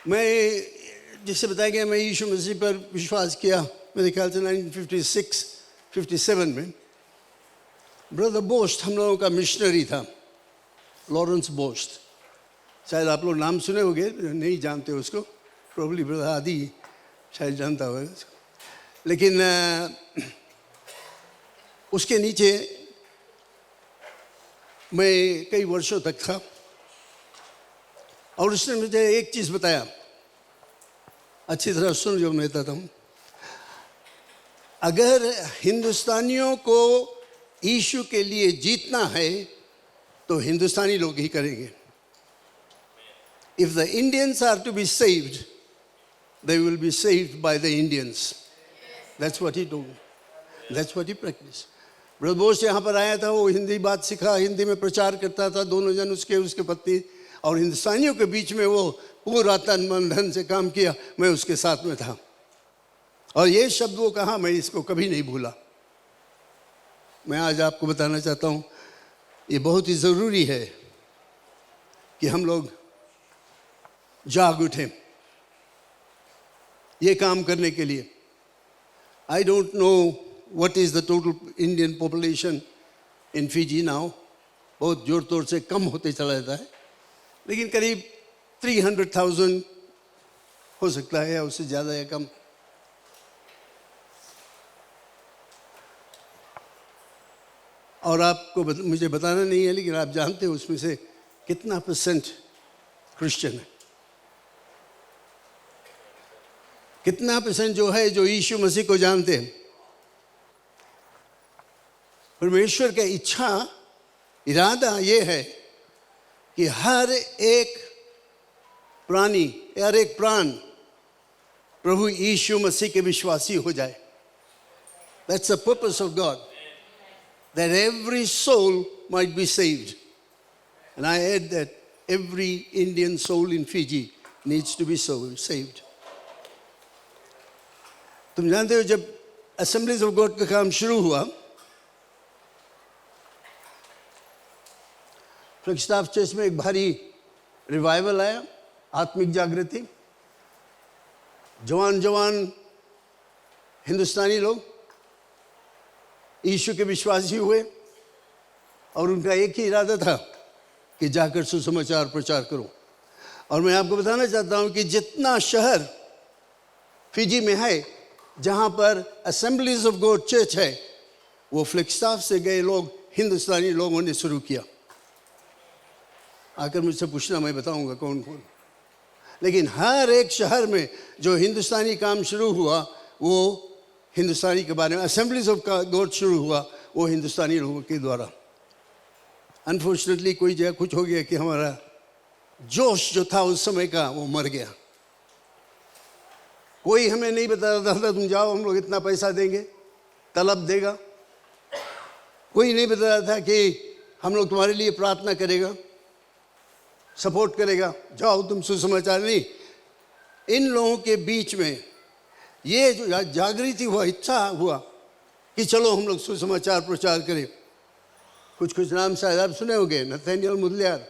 मैं जिसे बताया गया मैं यीशु मसीह पर विश्वास किया मेरे ख्याल से 1956-57 में। ब्रदर बोस्ट हम लोगों का मिशनरी था, लॉरेंस बोस्ट। शायद आप लोग नाम सुने होंगे, नहीं जानते उसको, प्रोबली ब्रदर आदि शायद जानता होगा उसको। लेकिन उसके नीचे मैं कई वर्षों तक था और उसने मुझे एक चीज़ बताया, अच्छी तरह सुन जो मैं कहता हूँ। अगर हिंदुस्तानियों को यीशु के लिए जीतना है तो हिंदुस्तानी लोग ही करेंगे। If the Indians are to be saved, they will be saved by the Indians. That's what he told. That's what he practiced. Brother Bose यहाँ पर आया था, वो हिंदी बात सीखा, हिंदी में प्रचार करता था, दोनों जन उसके पत्नी, और हिंदुस्तानियों के बीच में वो पूरा तन मन धन से काम किया। मैं उसके साथ में था और ये शब्द वो कहा, मैं इसको कभी नहीं भूला। मैं आज आपको बताना चाहता हूँ, ये बहुत ही ज़रूरी है कि हम लोग जाग उठें ये काम करने के लिए। I don't know what is the total Indian population in Fiji now, बहुत जोर तोड़ से कम होते चला जाता है, लेकिन करीब 300,000 हो सकता है या उससे ज़्यादा या कम। और आपको मुझे बताना नहीं है, लेकिन आप जानते हो उसमें से कितना % क्रिश्चियन है, कितना % जो है जो यीशु मसीह को जानते हैं। परमेश्वर का इच्छा इरादा ये है कि हर एक प्राणी, हर एक प्राण प्रभु यीशु मसीह के विश्वासी हो जाए। That's the purpose of God, that every soul might be saved. And I add that every Indian soul in Fiji needs to be saved. तुम जानते हो जब Assemblies of God का काम शुरू हुआ, फ्लैगस्टाफ चर्च में एक भारी रिवाइवल आया, आत्मिक जागृति। जवान हिंदुस्तानी लोग यीशु के विश्वासी हुए और उनका एक ही इरादा था कि जाकर सुसमाचार प्रचार करो। और मैं आपको बताना चाहता हूं कि जितना शहर फिजी में है जहां पर असेंबलीज ऑफ गॉड चर्च है, वो फ्लैगस्टाफ से गए लोग, हिंदुस्तानी लोगों ने शुरू किया। आकर मुझसे पूछना, मैं बताऊंगा कौन कौन। लेकिन हर एक शहर में जो हिंदुस्तानी काम शुरू हुआ वो हिंदुस्तानी के बारे में, असेंबलीज ऑफ गॉड शुरू हुआ वो हिंदुस्तानी लोगों के द्वारा। अनफॉर्चुनेटली कोई जगह कुछ हो गया कि हमारा जोश जो था उस समय का वो मर गया। कोई हमें नहीं बता रहा था तुम जाओ हम लोग इतना पैसा देंगे, तलब देगा। कोई नहीं बता रहा था कि हम लोग तुम्हारे लिए प्रार्थना करेगा, सपोर्ट करेगा, जाओ तुम सुसमाचार। नहीं, इन लोगों के बीच में ये जो जागृति हुआ, इच्छा हुआ कि चलो हम लोग सुसमाचार प्रचार करें। कुछ नाम शायद आप सुने होंगे, नथानियल मुदलियार,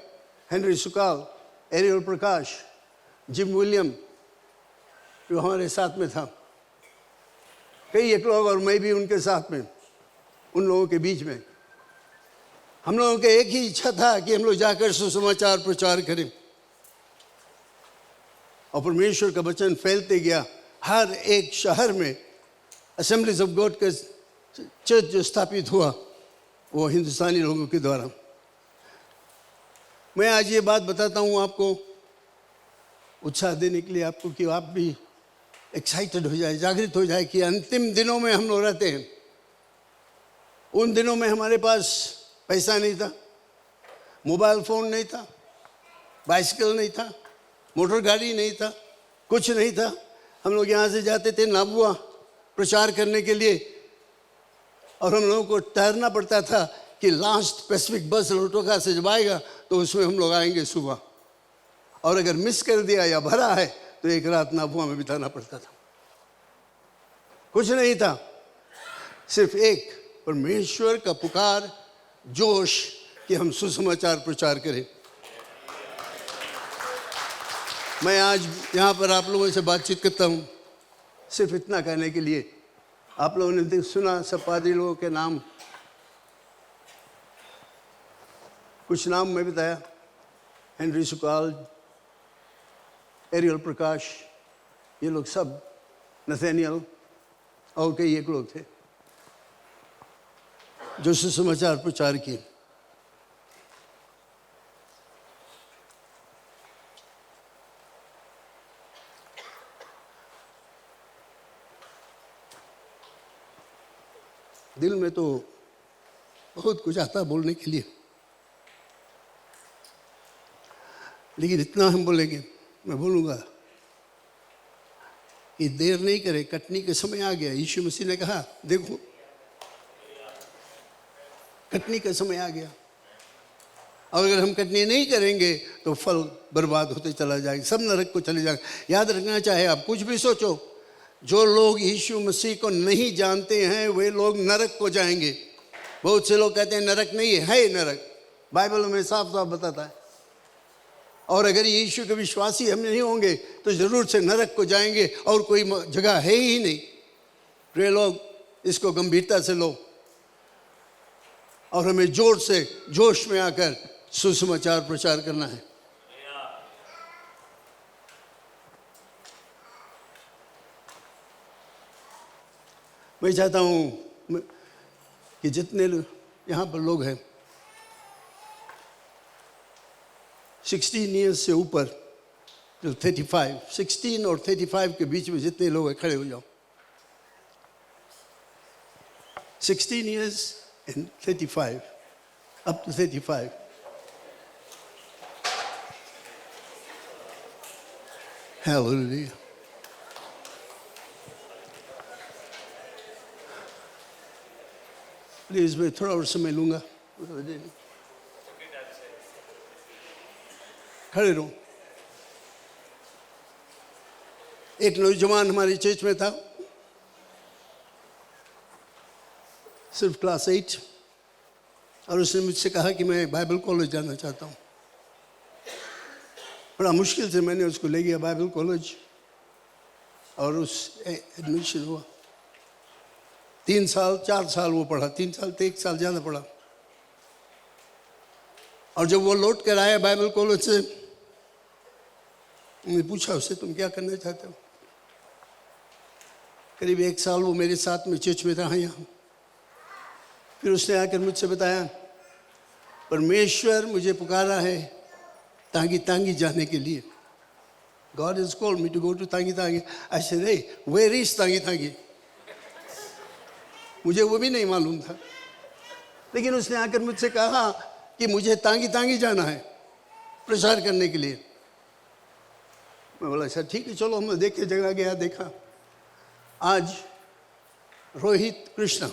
हेनरी सुकाल, एरियल प्रकाश, जिम विलियम जो हमारे साथ में था, कई एक लोग, और मैं भी उनके साथ में, उन लोगों के बीच में हम लोगों के एक ही इच्छा था कि हम लोग जाकर सुसमाचार प्रचार करें। और परमेश्वर का वचन फैलते गया। हर एक शहर में असेंबलीज ऑफ गॉड का चर्च जो स्थापित हुआ वो हिंदुस्तानी लोगों के द्वारा। मैं आज ये बात बताता हूँ आपको उत्साह देने के लिए, आपको, कि आप भी एक्साइटेड हो जाए, जागृत हो जाए कि अंतिम दिनों में हम लोग रहते हैं। उन दिनों में हमारे पास पैसा नहीं था, मोबाइल फ़ोन नहीं था, बाइसिकल नहीं था, मोटर गाड़ी नहीं था, कुछ नहीं था। हम लोग यहाँ से जाते थे नाबुआ प्रचार करने के लिए और हम लोगों को ठहरना पड़ता था कि लास्ट पैसिफिक बस लोटोका से जब आएगा तो उसमें हम लोग आएंगे सुबह। और अगर मिस कर दिया या भरा है तो एक रात नाबुआ में बिताना पड़ता था। कुछ नहीं था, सिर्फ एक परमेश्वर का पुकार, जोश कि हम सुसमाचार प्रचार करें। मैं आज यहाँ पर आप लोगों से बातचीत करता हूँ सिर्फ इतना कहने के लिए। आप लोगों ने सुना सब पादरी लोगों के नाम, कुछ नाम मैं बताया, हेनरी सुकाल, एरियल प्रकाश, ये लोग सब, नथेनियल और कई एक लोग थे जो सुसमाचार प्रचार किए। दिल में तो बहुत कुछ आता बोलने के लिए, लेकिन इतना हम बोलेंगे, मैं बोलूँगा कि देर नहीं करे, कटनी का समय आ गया। यीशु मसीह ने कहा देखो कटनी का समय आ गया, और अगर हम कटनी नहीं करेंगे तो फल बर्बाद होते चला जाएगा, सब नरक को चले जाएगा। याद रखना चाहे आप कुछ भी सोचो, जो लोग यीशु मसीह को नहीं जानते हैं वे लोग नरक को जाएंगे। बहुत से लोग कहते हैं नरक नहीं है नरक, बाइबल में साफ साफ बताता है। और अगर यीशु के विश्वासी हम नहीं होंगे तो जरूर से नरक को जाएंगे, और कोई जगह है ही नहीं। प्रिय लोग, इसको गंभीरता से लो और हमें जोर से जोश में आकर सुसमाचार प्रचार करना है। मैं चाहता हूँ कि जितने यहाँ पर लोग हैं 16 ईयर्स से ऊपर, जो 35, 16 और 35 के बीच में जितने लोग हैं खड़े हो जाओ। 16 years and 35, up to 35. Hallelujah. Please मैं थोड़ा और समय लूंगा, खड़े रहो। एक नौजवान हमारी चर्च में था, सिर्फ क्लास 8, और उसने मुझसे कहा कि मैं बाइबल कॉलेज जाना चाहता हूँ। बड़ा मुश्किल से मैंने उसको ले गया बाइबल कॉलेज, और उस एडमिशन हुआ। 3 साल 4 साल वो पढ़ा, 3 साल तो 1 साल ज़्यादा पढ़ा। और जब वो लौट कर आया बाइबल कॉलेज से, मैंने पूछा उससे तुम क्या करना चाहते हो। करीब 1 साल वो मेरे साथ में चर्च में रहा यहाँ। फिर उसने आकर मुझसे बताया परमेश्वर मुझे पुकारा है तांगी तांगी जाने के लिए। God has called me to go to तांगी तांगी। I said, hey, where is तांगी तांगी? मुझे वो भी नहीं मालूम था, लेकिन उसने आकर मुझसे कहा कि मुझे तांगी तांगी जाना है प्रचार करने के लिए। मैं बोला अच्छा ठीक है चलो, हम देखे, जगह गया, देखा। आज रोहित कृष्ण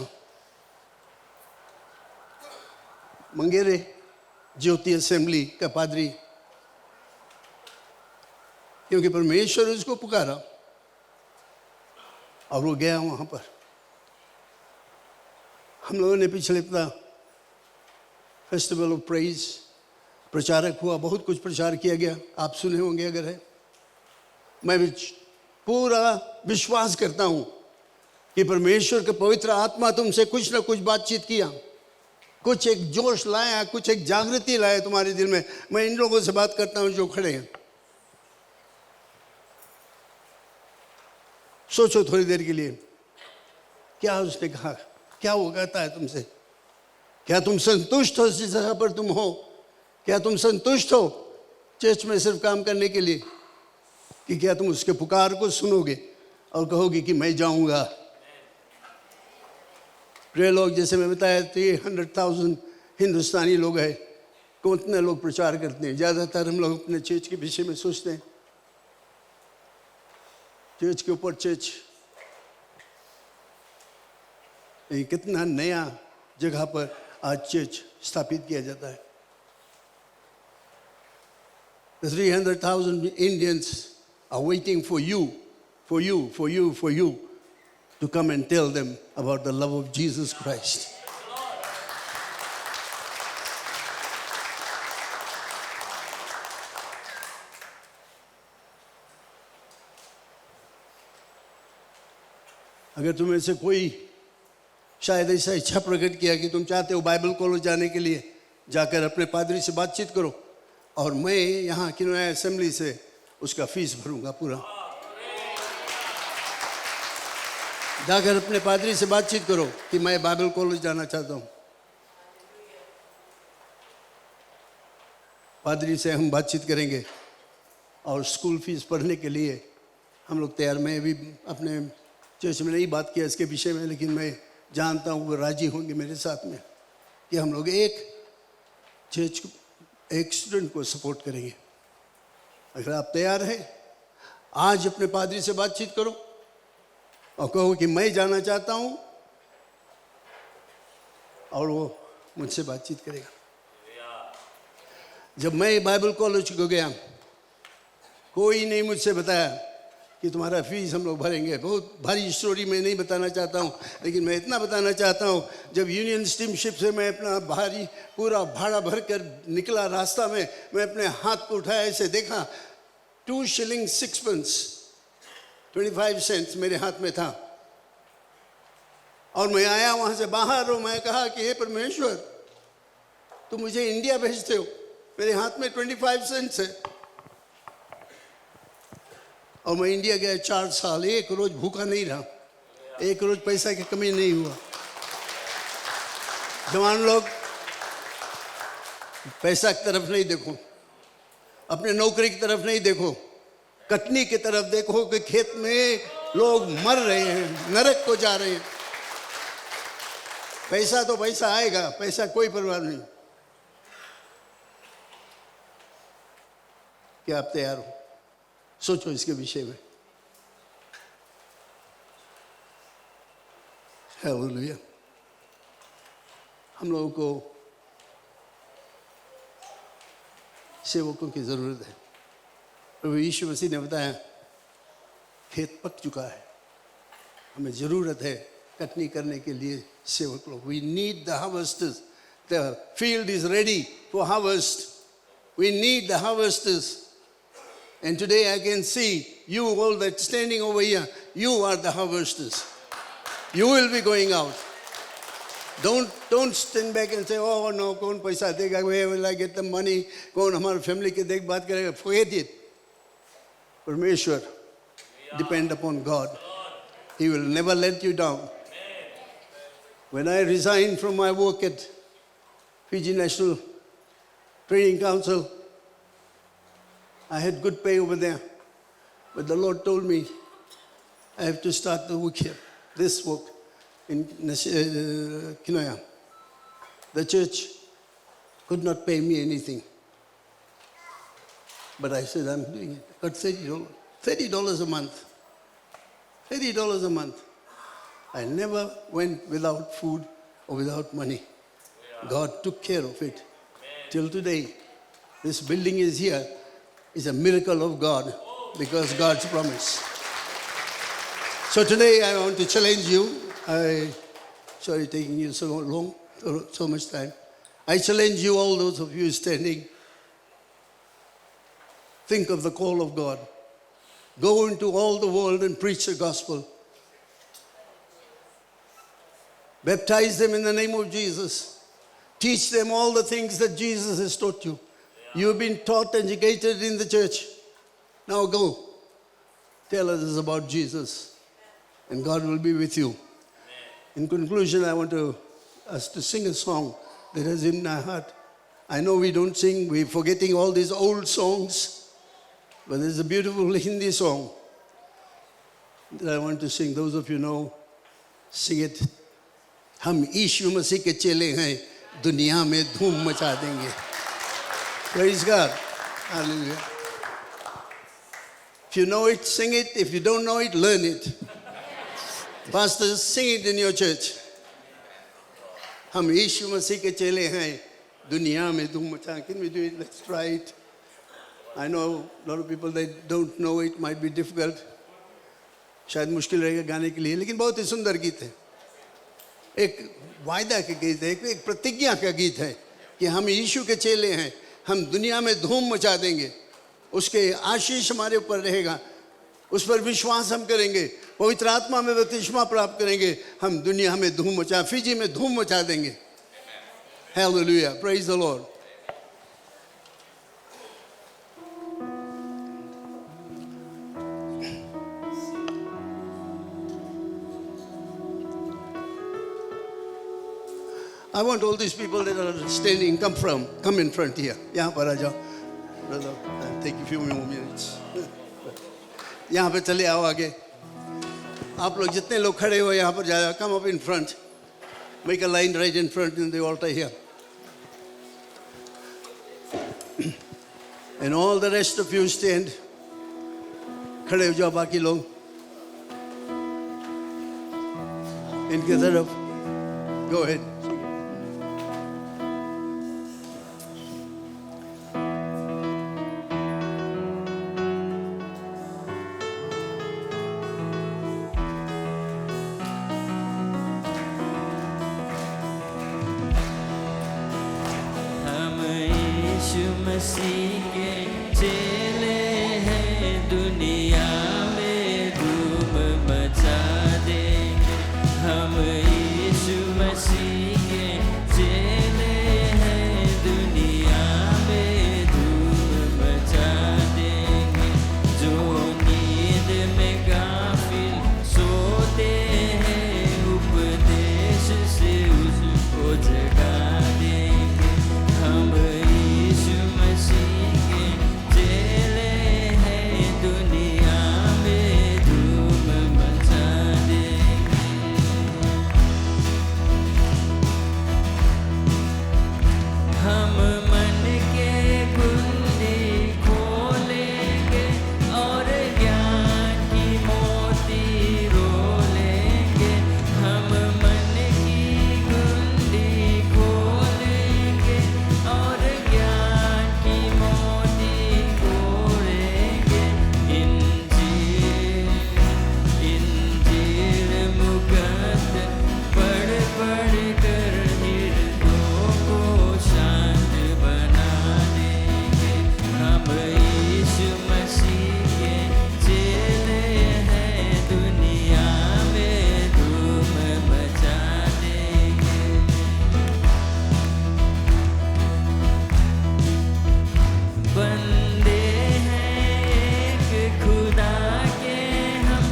मंगेरे ज्योति असेंबली का पादरी, क्योंकि परमेश्वर उसको पुकारा और वो गया वहां पर। हम लोगों ने पिछले हफ्ता फेस्टिवल ऑफ प्रेज प्रचारक हुआ, बहुत कुछ प्रचार किया गया, आप सुने होंगे अगर है। मैं भी पूरा विश्वास करता हूं कि परमेश्वर का पवित्र आत्मा तुमसे कुछ ना कुछ बातचीत किया, कुछ एक जोश लाया, कुछ एक जागृति लाया तुम्हारे दिल में। मैं इन लोगों से बात करता हूं जो खड़े हैं। सोचो थोड़ी देर के लिए, क्या उसने कहा, क्या वो कहता है तुमसे? क्या तुम संतुष्ट हो जिस जगह पर तुम हो? क्या तुम संतुष्ट हो चर्च में सिर्फ काम करने के लिए, कि क्या तुम उसके पुकार को सुनोगे और कहोगे कि मैं जाऊंगा? प्रिय लोग, जैसे मैं बताया 300,000 हिंदुस्तानी लोग हैं, कितने लोग प्रचार करते हैं। ज़्यादातर हम लोग अपने चर्च के विषय में सोचते हैं, चर्च के ऊपर चर्च, कितना नया जगह पर आज चर्च स्थापित किया जाता है। 300,000 Indians are waiting for you to come and tell them about the love of Jesus Christ. अगर तुम्हें से कोई शायद ऐसा इच्छा प्रकट किया कि तुम चाहते हो बाइबल कॉलेज जाने के लिए, जाकर अपने पादरी से बातचीत करो और मैं यहाँ किनोया असेंबली से उसका फीस भरूंगा पूरा। जाकर अपने पादरी से बातचीत करो कि मैं बाइबल कॉलेज जाना चाहता हूँ। पादरी से हम बातचीत करेंगे और स्कूल फीस पढ़ने के लिए हम लोग तैयार। मैं भी अपने चर्च में नहीं बात किया इसके विषय में, लेकिन मैं जानता हूँ वो राजी होंगे मेरे साथ में कि हम लोग एक चर्च एक स्टूडेंट को सपोर्ट करेंगे। अगर आप तैयार हैं, आज अपने पादरी से बातचीत करो और कहो कि मैं जाना चाहता हूँ, और वो मुझसे बातचीत करेगा। जब मैं बाइबल कॉलेज को गया, कोई नहीं मुझसे बताया कि तुम्हारा फीस हम लोग भरेंगे। बहुत भारी स्टोरी मैं नहीं बताना चाहता हूँ, लेकिन मैं इतना बताना चाहता हूँ, जब यूनियन स्टीमशिप से मैं अपना भारी पूरा भाड़ा भर कर निकला, रास्ता में मैं अपने हाथ को उठाया, ऐसे देखा 2 shillings 6 pence 25 cents मेरे हाथ में था। और मैं आया वहाँ से बाहर और मैं कहा कि हे परमेश्वर, तुम मुझे इंडिया भेजते हो, मेरे हाथ में 25 cents है। और मैं इंडिया गया 4 साल, एक रोज भूखा नहीं रहा, एक रोज पैसा की कमी नहीं हुआ। जवान लोग, पैसा की तरफ नहीं देखो, अपने नौकरी की तरफ नहीं देखो, कटनी की तरफ देखो कि खेत में लोग मर रहे हैं, नरक को जा रहे हैं। पैसा तो पैसा आएगा, पैसा कोई परवाह नहीं। क्या आप तैयार हो? सोचो इसके विषय में। हालेलुया। हम लोगों को सेवकों की जरूरत है। प्रभु यीशु मसीह ने बताया, खेत पक चुका है, हमें जरूरत है कटनी करने के लिए सेवक लोग। We need the harvesters. The field is ready for harvest. We need the harvesters. And today I can see you all that standing over here, you are the harvesters. You will be going out. Don't stand back and say, oh no, कौन पैसा देगा, where will I get the money, कौन हमारे family के देख बात करेगा। Forget it. परमेश्वर, depend upon God. He will never let you down. When I resigned from my work at Fiji National Training Council, I had good pay over there. But the Lord told me, I have to start the work here, this work in Kinoya. The church could not pay me anything. But I said, I'm doing it. I got $30. $30 a month. $30 a month. I never went without food or without money. God took care of it. Till today, this building is here. It's a miracle of God because God's promise. So today I want to challenge you. Sorry taking you so long, so much time. I challenge you, all those of you standing. Think of the call of God. Go into all the world and preach the gospel. Baptize them in the name of Jesus. Teach them all the things that Jesus has taught you. You've been taught, educated in the church. Now go. Tell others about Jesus. And God will be with you. In conclusion, I want us to sing a song that is in my heart. I know we don't sing, we're forgetting all these old songs. But there's a beautiful Hindi song that I want to sing. Those of you know, sing it. हम यीशु मसीह के चेले हैं, दुनिया में धूम मचा देंगे. Praise God. Hallelujah. If you know it, sing it. If you don't know it, learn it. Pastors, sing it in your church. हम यीशु मसीह के चेले हैं, दुनिया में धूम मचा. Can we do it? Let's try it. I know a lot of people that don't know it might be difficult. शायद मुश्किल रहेगा गाने के लिए, लेकिन बहुत ही सुंदर गीत है. एक वायदा का गीत है, एक प्रतिज्ञा का गीत है कि हम यीशु के चेले हैं, हम दुनिया में धूम मचा देंगे, उसके आशीष हमारे ऊपर रहेगा, उस पर विश्वास हम करेंगे, पवित्र आत्मा में बपतिस्मा प्राप्त करेंगे, हम दुनिया में धूम मचा, फिजी में धूम मचा देंगे। Hallelujah, praise the Lord. I want all these people that are standing, come in front here. यहाँ पर आ जाओ, brother. Take a few more minutes. यहाँ पे चले आओ आगे। आप लोग जितने लोग खड़े हो यहाँ पर जाओ, come up in front. Make a line right in front in the altar here. And all the rest of you stand. खड़े हो जाओ बाकी लोग इनके तरफ। Go ahead. मसीह के चेले हैं, दुनिया में धूम मचा देंगे। हम यीशु मसीह के चेले हैं, दुनिया में धूम मचा देंगे। जो नींद में गाफिल सोते हैं, उपदेश से उसको जगा देंगे। हम मसीह के चेले हैं, दुनिया में धूम मचा देंगे। हम मन के कुंडी खोलेंगे और ज्ञान की मोती रोलेंगे। हम मन की कुंडी खोलेंगे और ज्ञान की मोती खोलेंगे। इंजील मुकद्दस पढ़ पढ़ कर हृदयों को शांत बना देंगे। हम यीशु मसीह के चेले हैं, दुनिया में धूम मचा देंगे। बंदे हैं एक खुदा के, हम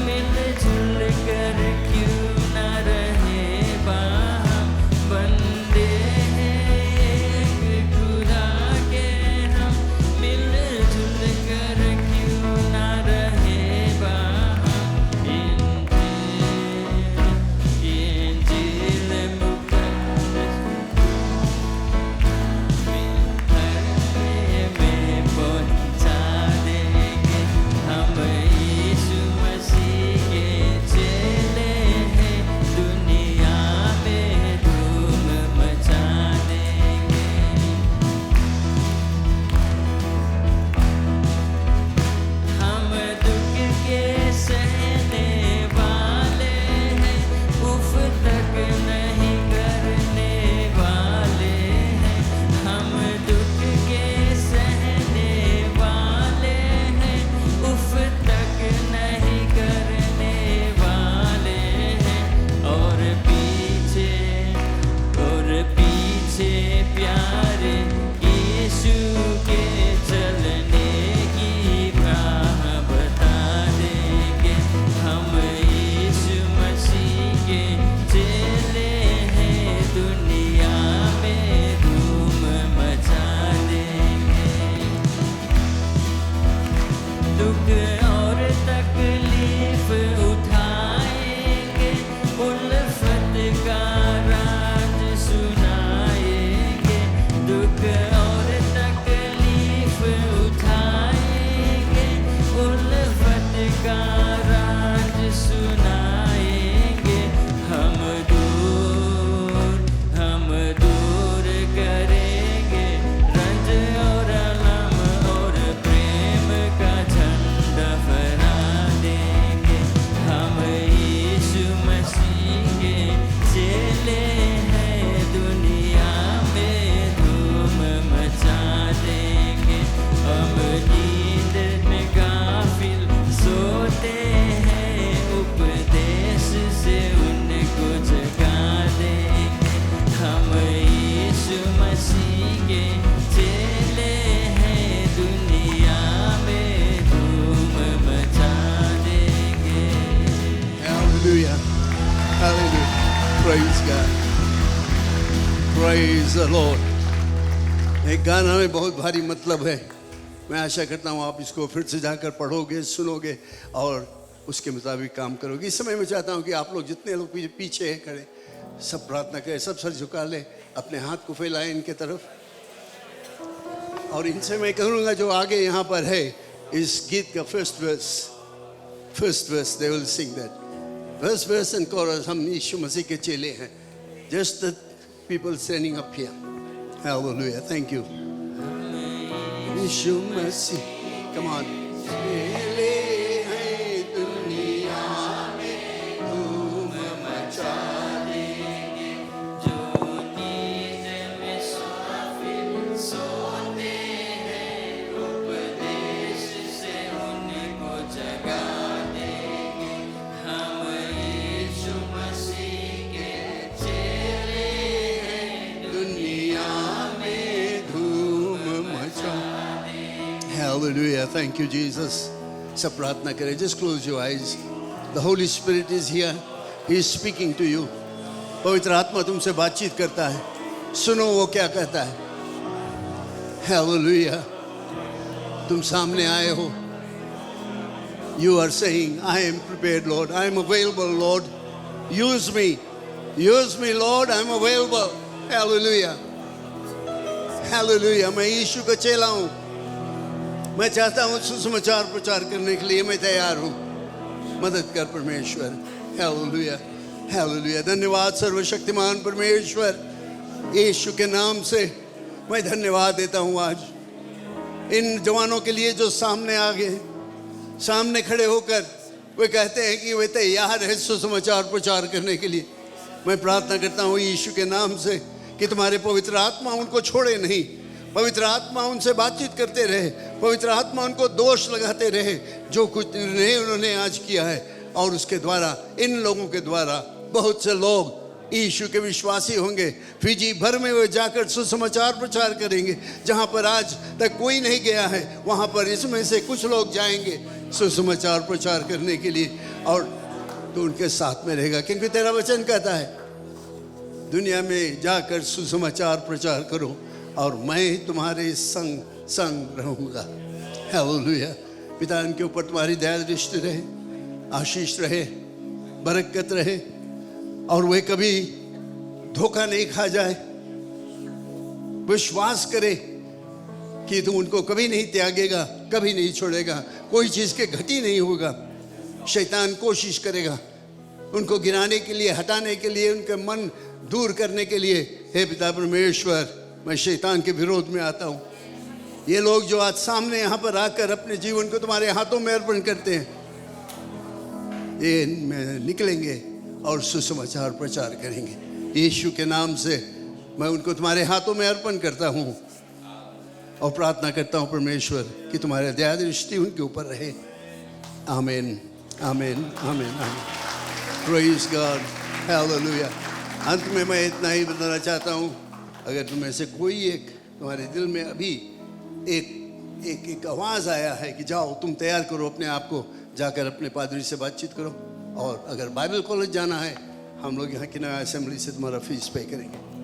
मिलजुल कर क्यों न रहे बाहम। बंदे हैं एक खुदा के, हम मिलजुल कर क्यों न रहे बाहम। इंजील मुकद्दस में पहुंचा देंगे। हम यीशु मसीह के चेले हैं, दुनिया में धूम मचा देंगे। हम दुख के सहने वाले हैं, उफ तक नहीं करने वाले हैं। हम दुख के सहने वाले हैं, उफ तक नहीं करने वाले हैं। और पीछे प्यारे यीशु के चलने की राह बता देंगे। हम यीशु मसीह के चेले हैं, दुनिया में धूम मचा देंगे। दुख और तकलीफ उठाएंगे, उल्फत का राज सुनाएंगे। दुख और तकलीफ उठाएंगे, उल्फत का राज सुनाएंगे। हम दूर करेंगे रंज और अलम, और प्रेम का झंडा फहरा Praise God. Praise the Lord. एक गाना में बहुत भारी मतलब है। मैं आशा करता हूँ आप इसको फिर से जाकर पढ़ोगे, सुनोगे और उसके मुताबिक काम करोगे। इस समय मैं चाहता हूँ कि आप लोग जितने लोग पीछे हैं खड़े, सब प्रार्थना करें, सब सर झुका ले, अपने हाथ को फैलाएं इनके तरफ। और इनसे मैं कहूँगा जो आगे यहाँ पर है, इस गीत का first verse they will sing that. First verse and chorus हम यीशु मसीह के चेले हैं. Just the people standing up here. Hallelujah. Thank you. Yeshu Masih. Come on. चेले हैं दुनिया में धूम मचा देंगे. जो नींद में सोते हैं, उपदेश से उनको जगा देंगे. हम यीशु मसीह के चेले हैं, दुनिया में धूम मचा. Hallelujah. Thank you, Jesus. सब प्रार्थना करें. Just close your eyes. The Holy Spirit is here. He is speaking to you. पवित्र आत्मा तुमसे बातचीत करता है. सुनो वो क्या कहता है. Hallelujah. तुम सामने आए हो. You are saying, I am prepared, Lord. I am available, Lord. Use me. Use me, Lord. I am available. Hallelujah. Hallelujah. मैं यीशु का चेला हूँ. मैं चाहता हूँ सुसमाचार प्रचार करने के लिए मैं तैयार हूँ. मदद कर परमेश्वर. Hallelujah. Hallelujah. धन्यवाद सर्वशक्तिमान परमेश्वर. यीशु के नाम से मैं धन्यवाद देता हूँ आज इन जवानों के लिए जो सामने आ गए, सामने खड़े होकर वे कहते हैं कि वे तैयार है सुसमाचार प्रचार करने के लिए. मैं प्रार्थना करता हूँ यीशु के नाम से कि तुम्हारे पवित्र आत्मा उनको छोड़े नहीं. पवित्र आत्मा उनसे बातचीत करते रहे. पवित्र आत्मा उनको दोष लगाते रहे जो कुछ निर्णय उन्होंने आज किया है. और उसके द्वारा इन लोगों के द्वारा बहुत से लोग यीशु के विश्वासी होंगे. फिजी भर में वे जाकर सुसमाचार प्रचार करेंगे. जहाँ पर आज तक कोई नहीं गया है वहाँ पर इसमें से कुछ लोग जाएंगे सुसमाचार प्रचार करने के लिए. और तो उनके साथ में रहेगा क्योंकि तेरा वचन कहता है दुनिया में जाकर सुसमाचार प्रचार करो और मैं तुम्हारे संग संग रहूँगा. हालेलुया. पिता इनके ऊपर तुम्हारी दया दृष्टि रहे, आशीष रहे, बरकत रहे और वे कभी धोखा नहीं खा जाए. विश्वास करे कि तू उनको कभी नहीं त्यागेगा, कभी नहीं छोड़ेगा, कोई चीज़ के घटी नहीं होगा. शैतान कोशिश करेगा उनको गिराने के लिए, हटाने के लिए, उनके मन दूर करने के लिए. हे पिता परमेश्वर, मैं शैतान के विरोध में आता हूँ. ये लोग जो आज सामने यहाँ पर आकर अपने जीवन को तुम्हारे हाथों में अर्पण करते हैं, ये निकलेंगे और सुसमाचार प्रचार करेंगे. यीशु के नाम से मैं उनको तुम्हारे हाथों में अर्पण करता हूँ और प्रार्थना करता हूँ परमेश्वर कि तुम्हारे दया दृष्टि उनके ऊपर रहे. आमीन, आमीन, आमीन, आमीन. Praise God. हालेलुया. अंत में मैं इतना ही बताना चाहता हूँ, अगर तुम्हें से कोई एक तुम्हारे दिल में अभी एक आवाज़ आया है कि जाओ तुम तैयार करो अपने आप को, जाकर अपने पादरी से बातचीत करो. और अगर बाइबल कॉलेज जाना है, हम लोग यहाँ की नया असेंबली से तुम्हारा फीस पे करेंगे.